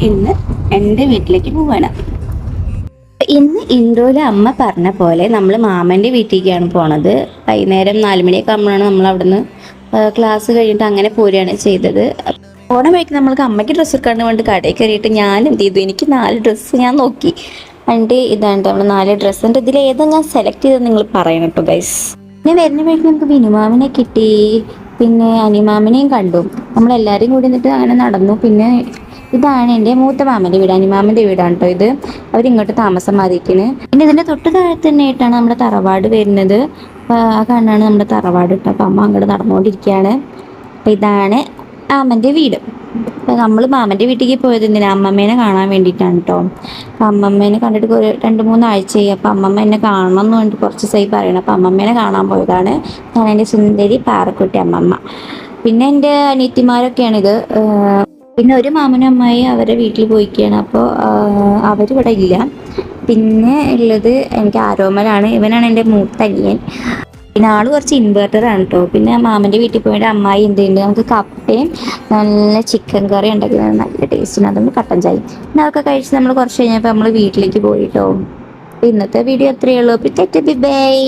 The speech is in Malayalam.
ഇന്ന് എൻ്റെ വീട്ടിലേക്ക് പോവാണ്. ഇന്ന് ഇൻട്രോയില് അമ്മ പറഞ്ഞ പോലെ നമ്മൾ മാമൻ്റെ വീട്ടിലേക്കാണ് പോണത്. വൈകുന്നേരം 4 മണിയൊക്കെ ആകുമ്പോഴാണ് നമ്മൾ അവിടുന്ന് ക്ലാസ് കഴിഞ്ഞിട്ട് അങ്ങനെ പോരുകയാണ് ചെയ്തത്. പോണ വഴിക്ക് നമ്മൾക്ക് അമ്മയ്ക്ക് ഡ്രസ്സ് എടുക്കാണ്ട് വേണ്ടി കടയിൽ കയറിയിട്ട് ഞാൻ എന്ത് ചെയ്തു, എനിക്ക് 4 ഡ്രസ്സ് ഞാൻ നോക്കി. എന്നിട്ട് ഇതാണ് നമ്മൾ 4 ഡ്രസ്സ് ഉണ്ട്. ഇതിൽ ഏതാ ഞാൻ സെലക്ട് ചെയ്തത് നിങ്ങൾ പറയണം കേട്ടോ ഗൈസ്. പിന്നെ വരുന്ന വഴിക്ക് നമുക്ക് വിനുമാമിനെ കിട്ടി, പിന്നെ അനിമാമിനെയും കണ്ടു. നമ്മളെല്ലാവരും കൂടി എന്നിട്ട് അങ്ങനെ നടന്നു. പിന്നെ ഇതാണ് എൻ്റെ മൂത്ത മാമൻ്റെ വീട്, അനിമാമൻ്റെ വീടാണ് കേട്ടോ ഇത്. അവരിങ്ങോട്ട് താമസം മാറിയിരിക്കുന്നത്. പിന്നെ ഇതിൻ്റെ തൊട്ട് താഴെ തന്നെ ആയിട്ടാണ് നമ്മുടെ തറവാട് വരുന്നത്. ആ കാണാണ് നമ്മുടെ തറവാട് കേട്ടോ. അപ്പം അമ്മ അങ്ങോട്ട് നടന്നുകൊണ്ടിരിക്കുകയാണ്. അപ്പം ഇതാണ് മാമൻ്റെ വീട്. അപ്പം നമ്മൾ മാമൻ്റെ വീട്ടിലേക്ക് പോയത് എന്തിനാ, അമ്മമ്മേനെ കാണാൻ വേണ്ടിയിട്ടാണ് കേട്ടോ. അപ്പം അമ്മമ്മേനെ കണ്ടിട്ട് 2-3 ആഴ്ചയായി. അപ്പം അമ്മമ്മ എന്നെ കാണണം എന്ന് വേണ്ടി കുറച്ച് ദിവസമായി പറയണം. അപ്പം അമ്മമ്മേനെ കാണാൻ പോയതാണ്. ഞാൻ എൻ്റെ സുന്ദരി പാറക്കുട്ടി അമ്മമ്മ. പിന്നെ എൻ്റെ അനിയത്തിമാരൊക്കെയാണിത്. പിന്നെ ഒരു മാമനും അമ്മായി അവരെ വീട്ടിൽ പോയിക്കുകയാണ്. അപ്പോൾ അവരിവിടെ ഇല്ല. പിന്നെ ഉള്ളത് എനിക്ക് ആരോമലാണ്. ഇവനാണ് എൻ്റെ മൂത്ത അനിയൻ. പിന്നെ ആള് കുറച്ച് ഇൻവേർട്ടറാണ് കേട്ടോ. പിന്നെ മാമൻ്റെ വീട്ടിൽ പോയിട്ട് അമ്മായി എന്തുണ്ട്, നമുക്ക് കപ്പയും നല്ല ചിക്കൻ കറി ഉണ്ടാക്കുന്നത് നല്ല ടേസ്റ്റിന്, അതുകൊണ്ട് കട്ടൻ ചായ. പിന്നെ അതൊക്കെ കഴിച്ച് നമ്മൾ കുറച്ച് കഴിഞ്ഞപ്പോൾ നമ്മൾ വീട്ടിലേക്ക് പോയിട്ടോ. ഇന്നത്തെ വീഡിയോ അത്രയേ ഉള്ളൂ. ബൈ.